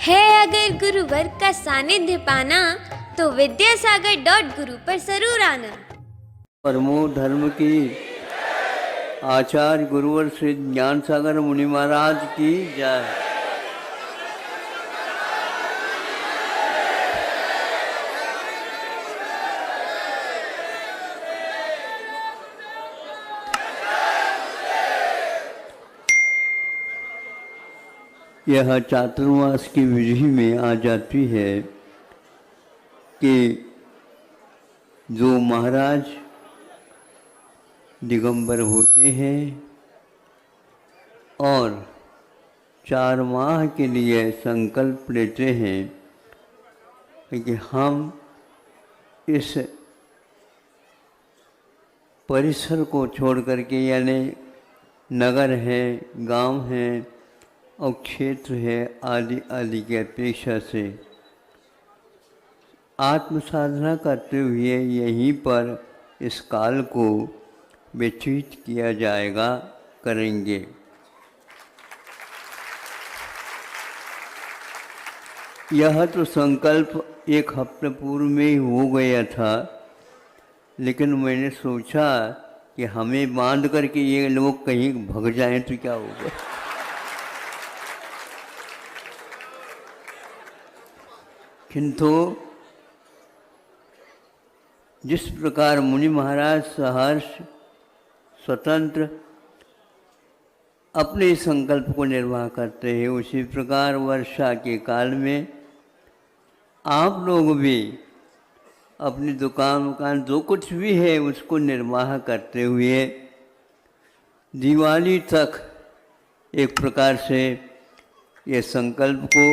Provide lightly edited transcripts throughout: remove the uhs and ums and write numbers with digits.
है अगर गुरुवर का सानिध्य पाना तो विद्यासागर.गुरु पर जरूर आना। परमो धर्म की आचार्य गुरुवर श्री ज्ञान सागर मुनि महाराज की जय। यह चातुर्मास की विधि में आ जाती है कि जो महाराज दिगंबर होते हैं और 4 माह के लिए संकल्प लेते हैं कि हम इस परिसर को छोड़ करके, यानी नगर है, गांव है और क्षेत्र है आदि आदि की अपेक्षा से आत्म साधना करते हुए यहीं पर इस काल को व्यतीत किया जाएगा, करेंगे। यह तो संकल्प 1 हफ्ते पूर्व में ही हो गया था, लेकिन मैंने सोचा कि हमें बांध करके ये लोग कहीं भग जाएं तो क्या होगा। किंतु जिस प्रकार मुनि महाराज सहर्ष स्वतंत्र अपने संकल्प को निर्वाह करते हैं, उसी प्रकार वर्षा के काल में आप लोग भी अपनी दुकान जो कुछ भी है उसको निर्वाह करते हुए दिवाली तक एक प्रकार से ये संकल्प को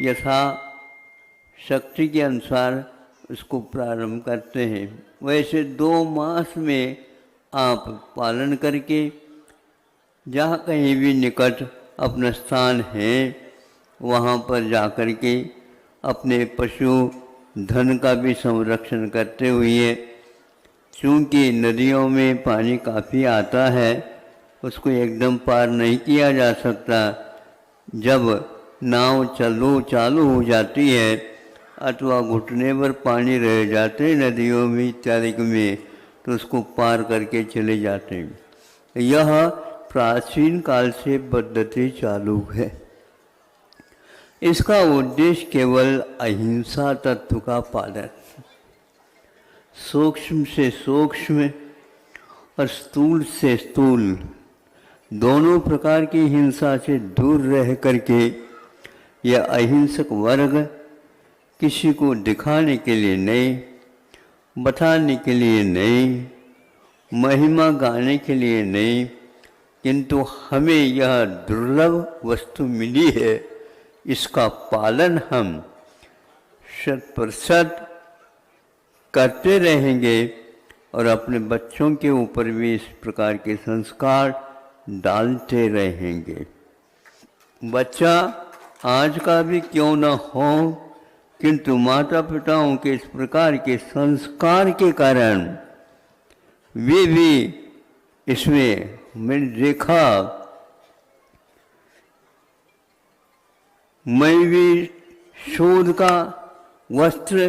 यथा शक्ति के अनुसार उसको प्रारंभ करते हैं। वैसे 2 मास में आप पालन करके जहाँ कहीं भी निकट अपना स्थान है वहाँ पर जा कर के अपने पशु धन का भी संरक्षण करते हुए, चूँकि नदियों में पानी काफ़ी आता है, उसको एकदम पार नहीं किया जा सकता। जब नाव चालू हो जाती है अथवा घुटने पर पानी रह जाते हैं नदियों में इत्यादि में, तो उसको पार करके चले जाते हैं। यह प्राचीन काल से पद्धति चालू है। इसका उद्देश्य केवल अहिंसा तत्व का पालन, सूक्ष्म से सूक्ष्म और स्थूल से स्थूल दोनों प्रकार की हिंसा से दूर रह करके यह अहिंसक वर्ग किसी को दिखाने के लिए नहीं, बताने के लिए नहीं, महिमा गाने के लिए नहीं, किंतु हमें यह दुर्लभ वस्तु मिली है, इसका पालन हम 100% करते रहेंगे और अपने बच्चों के ऊपर भी इस प्रकार के संस्कार डालते रहेंगे। बच्चा आज का भी क्यों न हो, किंतु माता पिताओं के इस प्रकार के संस्कार के कारण वे भी इसमें, मैंने देखा, मैं भी शुद्ध वस्त्र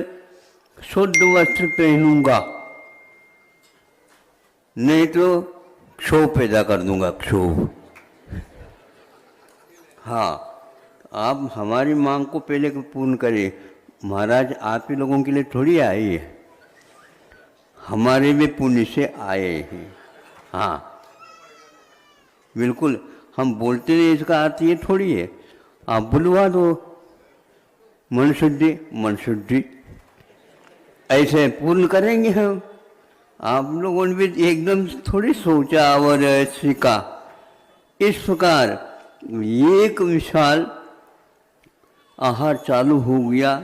पहनूंगा, नहीं तो क्षोभ पैदा कर दूंगा, क्षोभ। हाँ, आप हमारी मांग को पहले पूर्ण करिए। महाराज आप ही लोगों के लिए थोड़ी आए है, हमारे भी पुण्य से आए हैं। हाँ बिल्कुल, हम बोलते नहीं इसका अर्थ ये थोड़ी है आप बुलवा दो, मन शुद्धि ऐसे पूर्ण करेंगे हम। आप लोगों ने भी एकदम थोड़ी सोचा और सीखा। इस प्रकार एक विशाल आहार चालू हो गया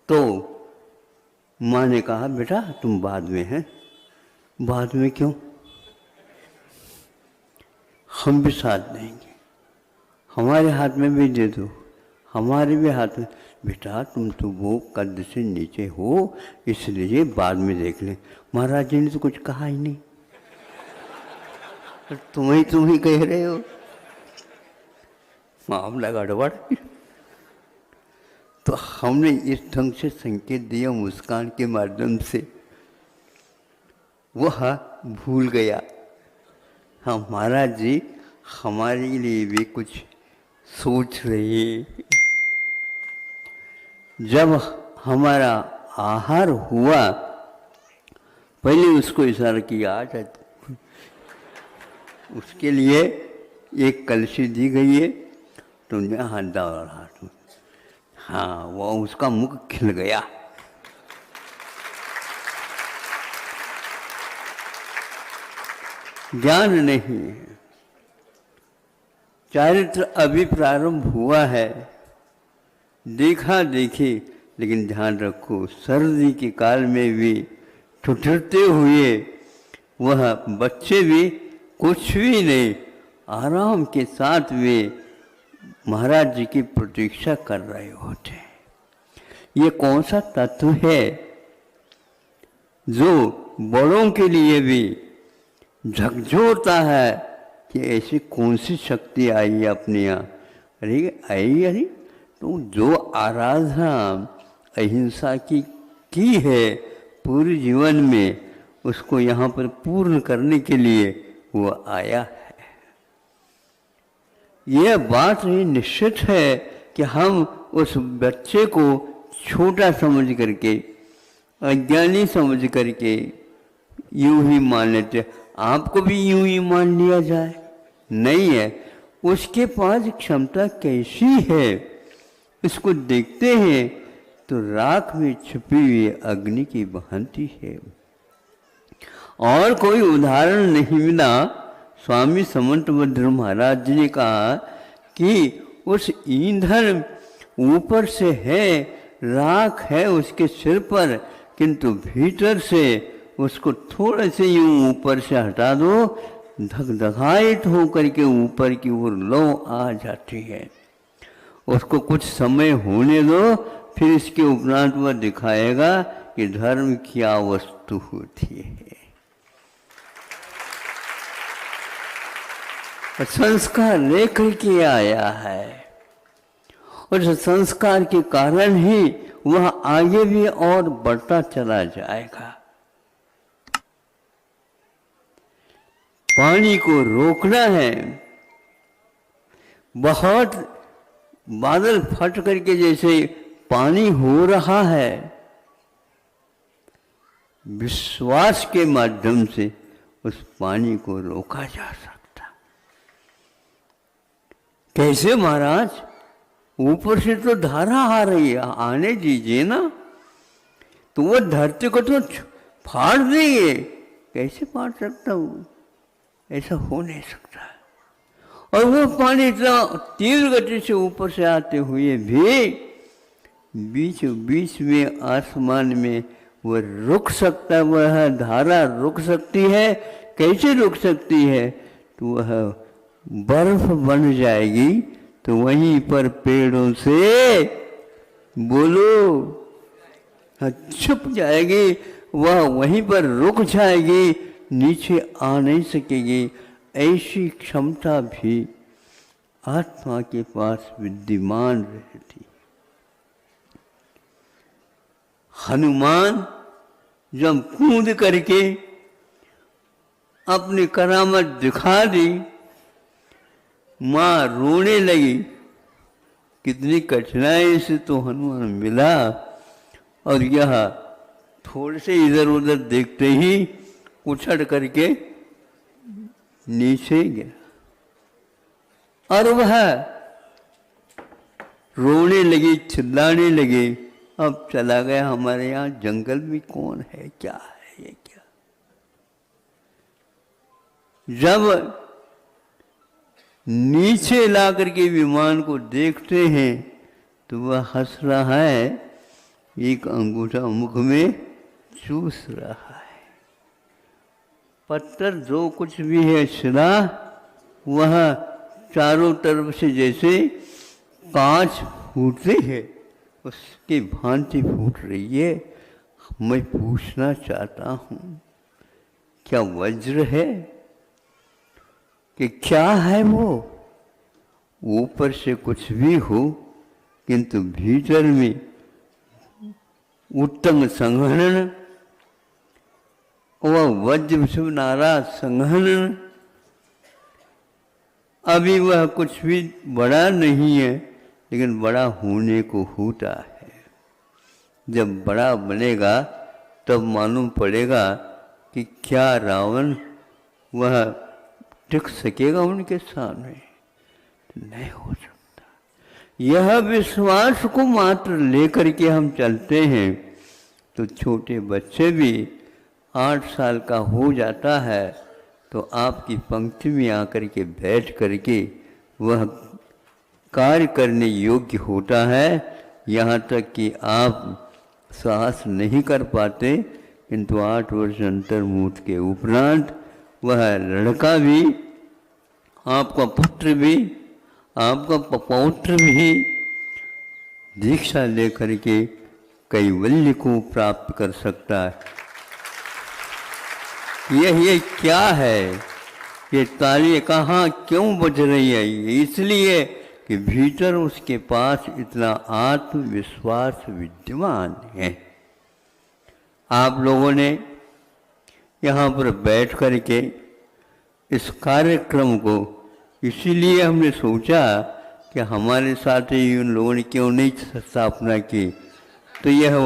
तो माँ ने कहा, बेटा तुम बाद में हैं। बाद में क्यों, हम भी साथ देंगे, हमारे हाथ में भी दे दो, हमारे भी हाथ में। बेटा तुम तो वो कद से नीचे हो, इसलिए बाद में देख लें। महाराज जी ने तो कुछ कहा ही नहीं, तुम ही कह रहे हो। मामला गड़बड़। तो हमने इस ढंग से संकेत दिया मुस्कान के माध्यम से, वह भूल गया। हाँ महाराज जी हमारे लिए भी कुछ सोच रहे। जब हमारा आहार हुआ, पहले उसको इशारा किया आ जा, उसके लिए एक कलशी दी गई है, तुमने हाथ डाला हाथ में। हाँ वो उसका मुख खिल गया। ज्ञान नहीं है, चारित्र अभी प्रारंभ हुआ है, देखा देखी। लेकिन ध्यान रखो सर्दी के काल में भी ठुठुरते हुए वह बच्चे भी कुछ भी नहीं, आराम के साथ वे महाराज जी की प्रतीक्षा कर रहे होते। ये कौन सा तत्व है जो बड़ों के लिए भी झकझोरता है कि ऐसी कौन सी शक्ति आई है अपने यहाँ। अरे आई, अरे तो जो आराधना अहिंसा की है पूरे जीवन में, उसको यहाँ पर पूर्ण करने के लिए वो आया है। यह बात ही निश्चित है कि हम उस बच्चे को छोटा समझ करके, अज्ञानी समझ करके यूं ही मान लेते। आपको भी यूं ही मान लिया जाए, नहीं है। उसके पास क्षमता कैसी है, इसको देखते हैं तो राख में छुपी हुई अग्नि की भांति है। और कोई उदाहरण नहीं मिला। स्वामी समंतभद्र महाराज जी ने कहा कि उस ईंधन ऊपर से है, राख है उसके सिर पर, किंतु भीतर से उसको थोड़े से यूं ऊपर से हटा दो, धकधकायित होकर के ऊपर की ओर लौ आ जाती है। उसको कुछ समय होने दो, फिर इसके उपरांत वह दिखाएगा कि धर्म क्या वस्तु होती है। संस्कार लेकर के आया है, और उस संस्कार के कारण ही वह आगे भी और बढ़ता चला जाएगा। पानी को रोकना है। बहुत बादल फट करके जैसे पानी हो रहा है, विश्वास के माध्यम से उस पानी को रोका जा सकता। कैसे महाराज? ऊपर से तो धारा आ रही है, आने दीजिए ना, तो वो धरती को तो फाड़ देंगे। कैसे फाड़ सकता हूँ? ऐसा हो नहीं सकता। और वो पानी इतना तीव्र गति से ऊपर से आते हुए भी बीच बीच में आसमान में वह रुक सकता है, वह धारा रुक सकती है। कैसे रुक सकती है? तो वह बर्फ बन जाएगी, तो वहीं पर पेड़ों से बोलो छुप जाएगी, वह वहीं पर रुक जाएगी, नीचे आ नहीं सकेगी। ऐसी क्षमता भी आत्मा के पास विद्यमान रहती। हनुमान जब कूद करके अपनी करामत दिखा दी, माँ रोने लगी। कितनी कठिनाई से तो हनुमान मिला, और यह थोड़े से इधर उधर देखते ही उछड़ करके नीचे गिरा, और वह रोने लगी, चिल्लाने लगी। अब चला गया। हमारे यहाँ जंगल में कौन है, क्या है ये, क्या? जब नीचे ला करके विमान को देखते हैं तो वह हंस रहा है, एक अंगूठा मुख में चूस रहा है। पत्थर जो कुछ भी है, शिला, वह चारों तरफ से जैसे कांच फूटती है उसकी भांति फूट रही है। मैं पूछना चाहता हूँ, क्या वज्र है कि क्या है वो? ऊपर से कुछ भी हो किंतु भीतर में उत्तम संघनन वह वज्र नाराज संघनन, अभी वह कुछ भी बड़ा नहीं है लेकिन बड़ा होने को होता है। जब बड़ा बनेगा तब मालूम पड़ेगा कि क्या रावण वह टिक सकेगा उनके सामने, नहीं हो सकता। यह विश्वास को मात्र लेकर के हम चलते हैं तो छोटे बच्चे भी 8 साल का हो जाता है तो आपकी पंक्ति में आकर के बैठ करके वह कार्य करने योग्य होता है। यहाँ तक कि आप साहस नहीं कर पाते किंतु 8 वर्ष अंतर्मुहूर्त के उपरांत वह लड़का भी, आपका पुत्र भी, आपका पपौत्र भी दीक्षा लेकर के कैवल्य को प्राप्त कर सकता है। ये क्या है, ये ताली कहाँ क्यों बज रही है? इसलिए कि भीतर उसके पास इतना आत्मविश्वास विद्यमान है। आप लोगों ने यहाँ पर बैठ कर के इस कार्यक्रम को इसीलिए हमने सोचा कि हमारे साथ ही उन लोगों ने क्यों नहीं स्थापना की, तो यह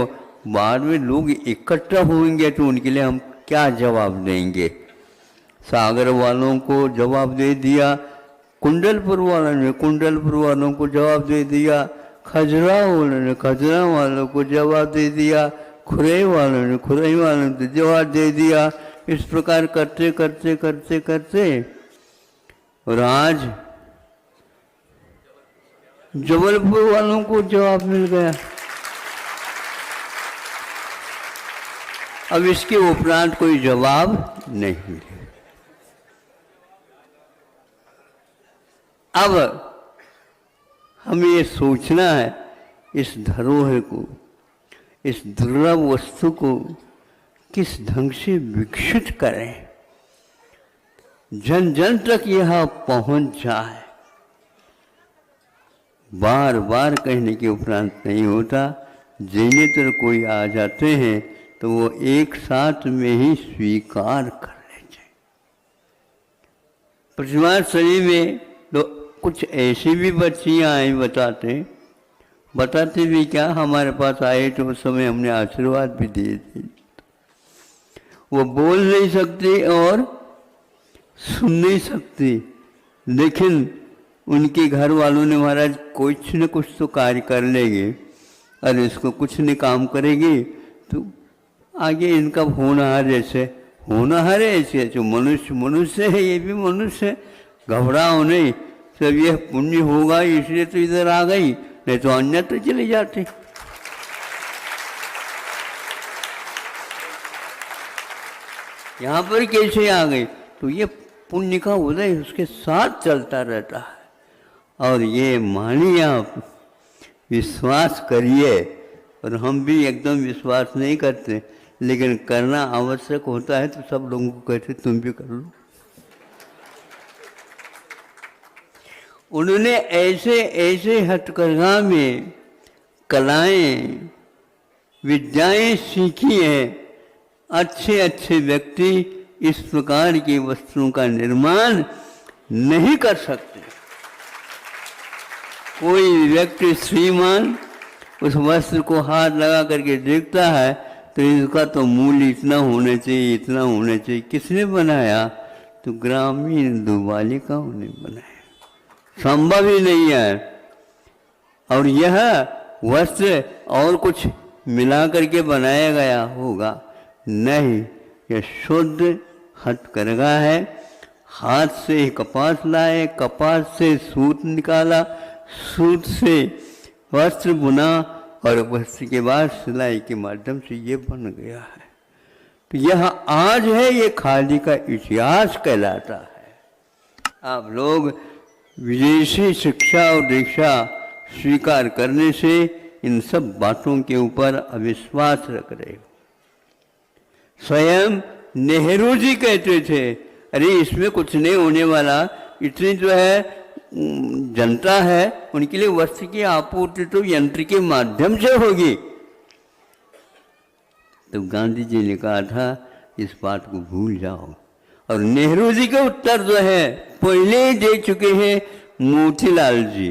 बाद में लोग इकट्ठा होंगे तो उनके लिए हम क्या जवाब देंगे। सागर वालों को जवाब दे दिया, कुंडलपुर वालों ने कुंडलपुर वालों को जवाब दे दिया, खजरा वालों ने खजरा वालों को जवाब दे दिया, खुरई वालों ने खुरई वालों को जवाब दे दिया। इस प्रकार करते करते करते करते और आज जबलपुर वालों को जवाब मिल गया। अब इसके उपरांत कोई जवाब नहीं। अब हमें ये सोचना है इस धरोहर को, इस दुर्लभ वस्तु को किस ढंग से विकसित करें, जन जन तक यह पहुंच जाए। बार बार कहने के उपरांत नहीं होता। जिन्हें कोई आ जाते हैं तो वो एक साथ में ही स्वीकार कर लेते हैं। प्रतिमा शरीर में तो कुछ ऐसी भी बच्चियां आई बताते भी क्या, हमारे पास आए तो उस समय हमने आशीर्वाद भी दिए थे। वो बोल नहीं सकती और सुन नहीं सकती, लेकिन उनके घर वालों ने महाराज कुछ न कुछ तो कार्य कर लेंगे, और इसको कुछ नहीं काम करेगी तो आगे इनका होनहार जैसे होनहार है, ऐसे जो मनुष्य है, ये भी मनुष्य है, घबराओ नहीं, सब यह पुण्य होगा इसलिए तो इधर आ गई, नहीं तो अन्य तो चली जाती। यहाँ पर कैसे आ गई? तो ये पुण्य का उदय उसके साथ चलता रहता है। और ये मानिए आप, विश्वास करिए, और हम भी एकदम विश्वास नहीं करते, लेकिन करना आवश्यक होता है तो सब लोगों को कहते तुम भी कर लो। उन्होंने ऐसे ऐसे हथकरघा में कलाएं विद्याएं सीखी हैं, अच्छे अच्छे व्यक्ति इस प्रकार की वस्तुओं का निर्माण नहीं कर सकते। कोई व्यक्ति श्रीमान उस वस्त्र को हाथ लगा करके देखता है तो इसका तो मूल्य इतना होना चाहिए, इतना होना चाहिए। किसने बनाया? तो ग्रामीण दुबालिकाओं ने बनाया। संभव ही नहीं है। और यह वस्त्र और कुछ मिला करके बनाया गया होगा? नहीं, यह शुद्ध हथकरघा है। हाथ से कपास लाए, कपास से सूत निकाला, सूत से वस्त्र बुना, और वस्त्र के बाद सिलाई के माध्यम से ये बन गया है। तो यह आज है, ये खादी का इतिहास कहलाता है। आप लोग विदेशी शिक्षा और दीक्षा स्वीकार करने से इन सब बातों के ऊपर अविश्वास रख रहे हो। स्वयं नेहरू जी कहते थे, अरे इसमें कुछ नहीं होने वाला, इतनी जो है जनता है उनके लिए वस्त्र की आपूर्ति तो यंत्र के माध्यम से होगी। तो गांधी जी ने कहा था इस बात को भूल जाओ। और नेहरू जी के उत्तर जो है पहले ही दे चुके हैं मोतीलाल जी।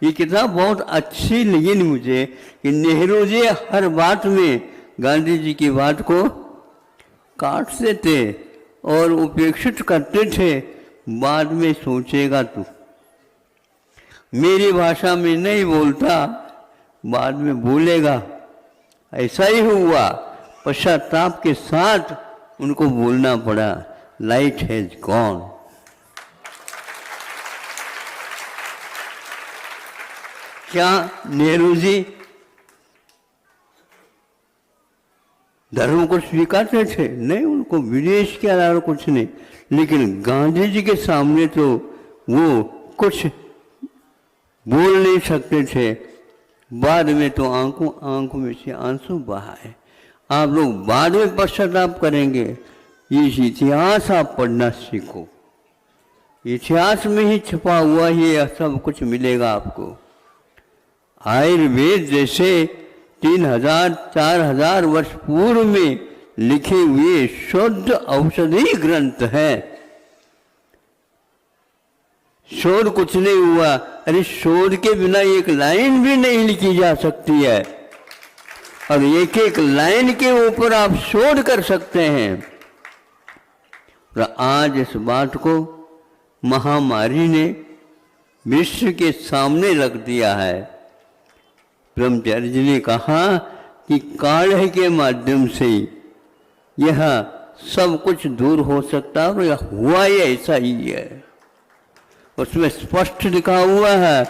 ये किताब बहुत अच्छी लगी मुझे कि नेहरू जी हर बात में गांधी जी की बात को काटते थे और उपेक्षित करते थे। बाद में सोचेगा तू, मेरी भाषा में नहीं बोलता, बाद में बोलेगा। ऐसा ही हुआ, पश्चाताप के साथ उनको बोलना पड़ा, लाइट हैज गॉन। क्या नेहरू जी धर्म को स्वीकारते थे? नहीं, उनको विदेश के अलावा कुछ नहीं। लेकिन गांधी जी के सामने तो वो कुछ बोल नहीं सकते थे। बाद में तो आंखों में से आंसू बहाए। आप लोग बाद में पश्चाताप करेंगे। इस इतिहास आप पढ़ना सीखो, इतिहास में ही छुपा हुआ ये सब कुछ मिलेगा आपको। आयुर्वेद जैसे 3000-4000 वर्ष पूर्व में लिखे हुए शुद्ध औषधि ग्रंथ है। शोध कुछ नहीं हुआ। अरे शोध के बिना एक लाइन भी नहीं लिखी जा सकती है, और एक एक लाइन के ऊपर आप शोध कर सकते हैं। और आज इस बात को महामारी ने विश्व के सामने रख दिया है। ब्रह्मचारी जी ने कहा कि काढ़े के माध्यम से यह सब कुछ दूर हो सकता है, और यह हुआ ही ऐसा ही है। उसमें स्पष्ट लिखा हुआ है,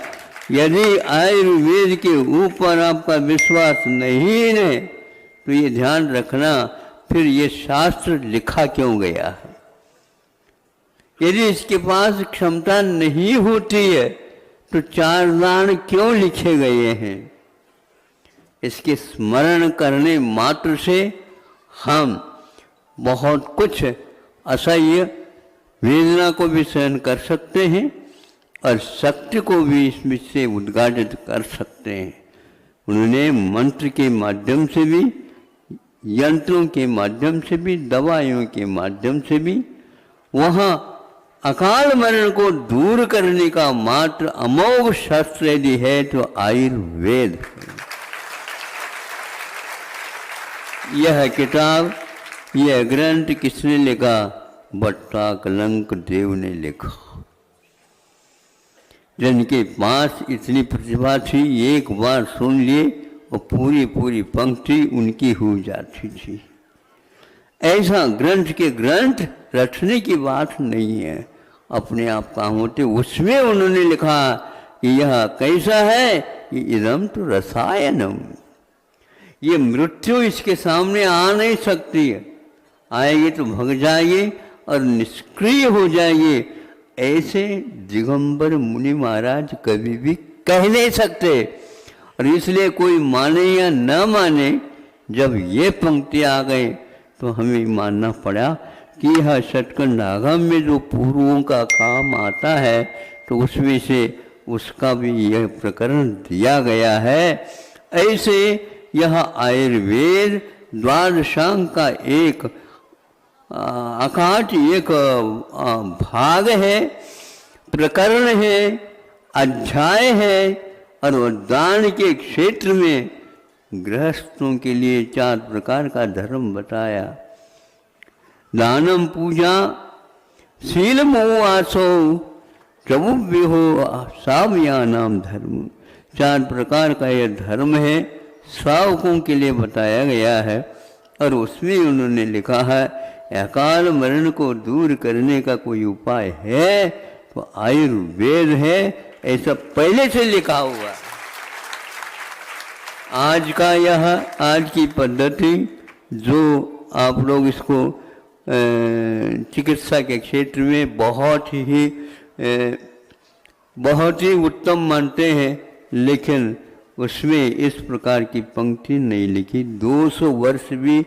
यदि आयुर्वेद के ऊपर आपका विश्वास नहीं है तो ये ध्यान रखना, फिर ये शास्त्र लिखा क्यों गया है। यदि इसके पास क्षमता नहीं होती है तो 4 दान क्यों लिखे गए हैं। इसके स्मरण करने मात्र से हम बहुत कुछ असह्य वेदना को भी सहन कर सकते हैं और शक्ति को भी इसमें से उद्घाटित कर सकते हैं। उन्होंने मंत्र के माध्यम से भी, यंत्रों के माध्यम से भी, दवाइयों के माध्यम से भी वहाँ अकाल मरण को दूर करने का मात्र अमोघ शस्त्र यदि है तो आयुर्वेद है। यह किताब, यह ग्रंथ किसने लिखा? भट्टा कलंक देव ने लिखा। जिनके पास इतनी प्रतिभा थी, एक बार सुन लिए और पूरी पूरी पंक्ति उनकी हो जाती थी। ऐसा ग्रंथ के ग्रंथ रचने की बात नहीं है, अपने आप काम होते। उसमें उन्होंने लिखा कि यह कैसा है, कि इदम तो रसायनम, ये मृत्यु इसके सामने आ नहीं सकती है। आएगी तो भग जाएगी और निष्क्रिय हो जाएगी। ऐसे दिगंबर मुनि महाराज कभी भी कह नहीं सकते। और इसलिए कोई माने या न माने, जब ये पंक्ति आ गई तो हमें मानना पड़ा कि यह शतकंड आगम में जो पूर्वों का काम आता है तो उसमें से उसका भी यह प्रकरण दिया गया है। ऐसे यह आयुर्वेद द्वादशांग का एक अकाट एक भाग है, प्रकरण है, अध्याय है। और दान के क्षेत्र में गृहस्थों के लिए 4 प्रकार का धर्म बताया। दानम पूजा, शील मोआसो, चबुव्यो सावयानाम धर्म। 4 प्रकार का यह धर्म है, श्रावकों के लिए बताया गया है। और उसमें उन्होंने लिखा है, अकाल मरण को दूर करने का कोई उपाय है तो आयुर्वेद है, ऐसा पहले से लिखा हुआ। आज का यह, आज की पद्धति जो आप लोग इसको चिकित्सा के क्षेत्र में बहुत ही उत्तम मानते हैं, लेकिन उसमें इस प्रकार की पंक्ति नहीं लिखी। 200 वर्ष भी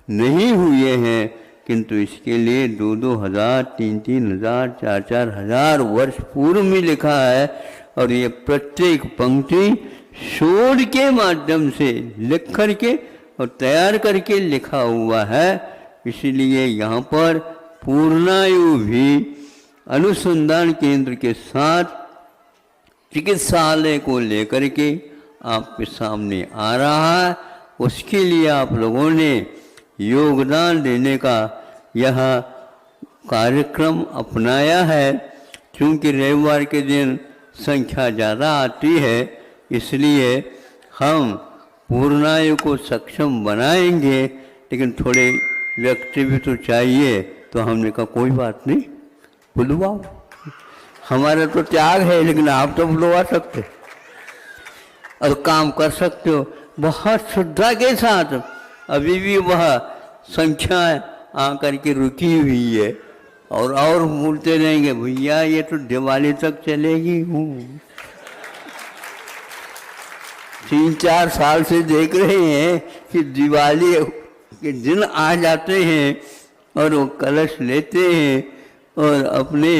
नहीं हुए हैं किंतु इसके लिए 2-2 हजार, 3-3 हजार, 4-4 हजार वर्ष पूर्व में लिखा है। और ये प्रत्येक पंक्ति शोध के माध्यम से लिख करके और तैयार करके लिखा हुआ है। इसलिए यहाँ पर पूर्णायु भी अनुसंधान केंद्र के साथ चिकित्सालय को लेकर के आपके सामने आ रहा है। उसके लिए आप लोगों ने योगदान देने का यह कार्यक्रम अपनाया है। क्योंकि रविवार के दिन संख्या ज़्यादा आती है, इसलिए हम पूर्णायु को सक्षम बनाएंगे, लेकिन थोड़े व्यक्ति भी तो चाहिए। तो हमने कहा कोई बात नहीं, बुलवाओ, हमारा तो त्याग है, लेकिन आप तो बुलवा सकते और काम कर सकते हो। बहुत श्रद्धा के साथ अभी भी वह संख्या आकर के रुकी हुई है और बोलते रहेंगे भैया ये तो दिवाली तक चलेगी। हूँ 3-4 साल से देख रहे हैं कि दिवाली के दिन आ जाते हैं और वो कलश लेते हैं और अपने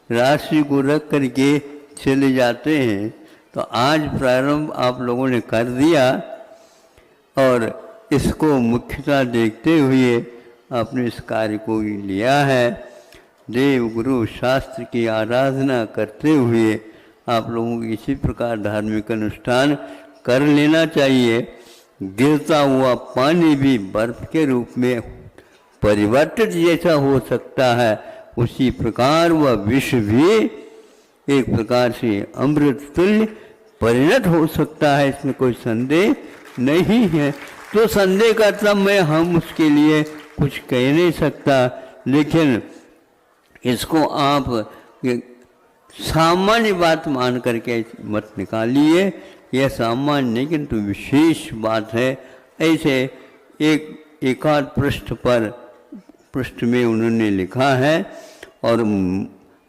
राशि को रख करके चले जाते हैं। तो आज प्रारंभ आप लोगों ने कर दिया और इसको मुख्यता देखते हुए आपने इस कार्य को लिया है। देव गुरु शास्त्र की आराधना करते हुए आप लोगों को इसी प्रकार धार्मिक अनुष्ठान कर लेना चाहिए। गिरता हुआ पानी भी बर्फ के रूप में परिवर्तित जैसा हो सकता है, उसी प्रकार वह विश्व भी एक प्रकार से अमृत तुल्य परिणत हो सकता है। इसमें कोई संदेह नहीं है। तो संदेह करता मैं हम उसके लिए कुछ कह नहीं सकता, लेकिन इसको आप सामान्य बात मान करके मत निकालिए। यह सामान्य नहीं किंतु विशेष बात है। ऐसे एकाध पृष्ठ में उन्होंने लिखा है और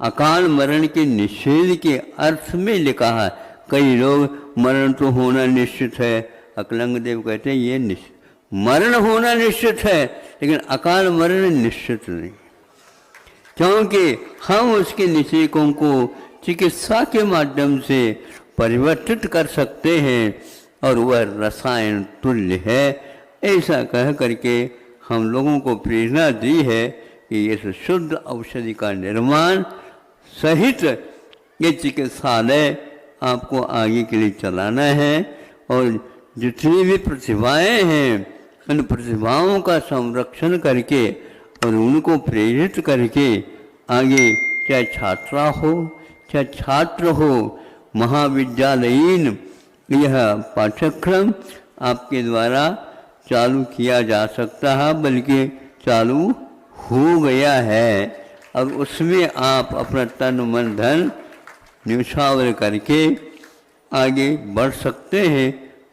अकाल मरण के निषेध के अर्थ में लिखा है। कई लोग मरण तो होना निश्चित है, अकलंग देव कहते हैं ये मरण होना निश्चित है, लेकिन अकाल मरण निश्चित नहीं, क्योंकि हम उसके निषेकों को चिकित्सा के माध्यम से परिवर्तित कर सकते हैं और वह रसायन तुल्य है। ऐसा कह करके हम लोगों को प्रेरणा दी है कि इस शुद्ध औषधि का निर्माण सहित ये चिकित्सालय आपको आगे के लिए चलाना है। और जितनी भी प्रतिभाएं हैं उन प्रतिभाओं का संरक्षण करके और उनको प्रेरित करके आगे चाहे छात्रा हो चाहे छात्र हो, महाविद्यालयीन यह पाठ्यक्रम आपके द्वारा चालू किया जा सकता है, बल्कि चालू हो गया है। और उसमें आप अपना तन मन धन न्यौछावर करके आगे बढ़ सकते हैं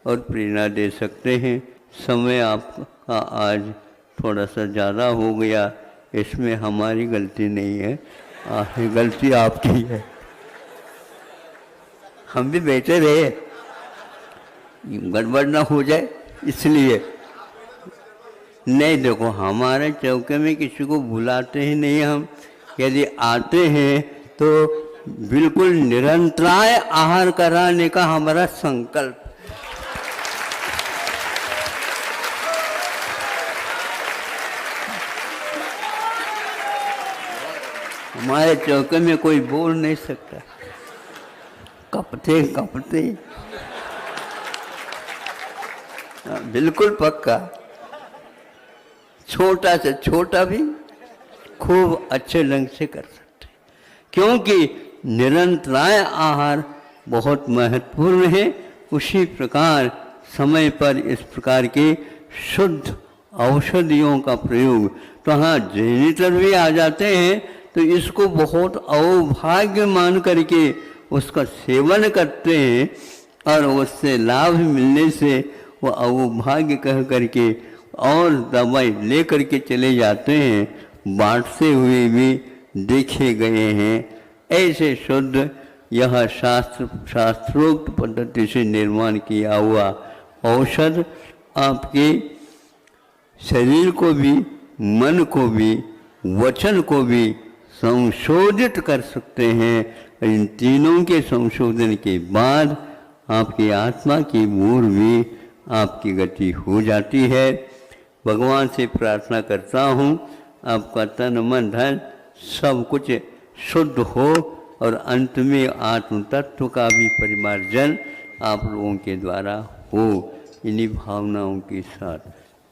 और प्रेरणा दे सकते हैं। समय आपका आज थोड़ा सा ज़्यादा हो गया, इसमें हमारी गलती नहीं है, गलती आपकी है। हम भी बैठे रहे, गड़बड़ ना हो जाए इसलिए। नहीं देखो, हमारे चौके में किसी को बुलाते ही नहीं हम। यदि आते हैं तो बिल्कुल निरंतराय आहार कराने का हमारा संकल्प। हमारे चौके में कोई बोल नहीं सकता, कपते कपते। बिल्कुल पक्का, छोटा से छोटा भी खूब अच्छे ढंग से कर सकते, क्योंकि निरंतराय आहार बहुत महत्वपूर्ण है। उसी प्रकार समय पर इस प्रकार के शुद्ध औषधियों का प्रयोग, तो हाँ जेनिटर भी आ जाते हैं तो इसको बहुत अवभाग्य मान करके उसका सेवन करते हैं और उससे लाभ मिलने से वो अवभाग्य कह करके और दवाई ले करके चले जाते हैं, बांटते हुए भी देखे गए हैं। ऐसे शुद्ध यह शास्त्रोक्त पद्धति से निर्माण किया हुआ औषध आपके शरीर को भी मन को भी वचन को भी संशोधित कर सकते हैं। इन तीनों के संशोधन के बाद आपकी आत्मा की मूल भी आपकी गति हो जाती है। भगवान से प्रार्थना करता हूँ आपका तन मन धन सब कुछ शुद्ध हो और अंत में आत्म तत्व का भी परिमार्जन आप लोगों के द्वारा हो। इन्हीं भावनाओं के साथ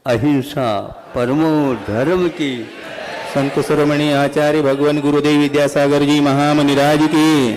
अहिंसा परमो धर्म की। संत शिरोमणि आचार्य भगवान गुरुदेव विद्यासागर जी महामनिराज की।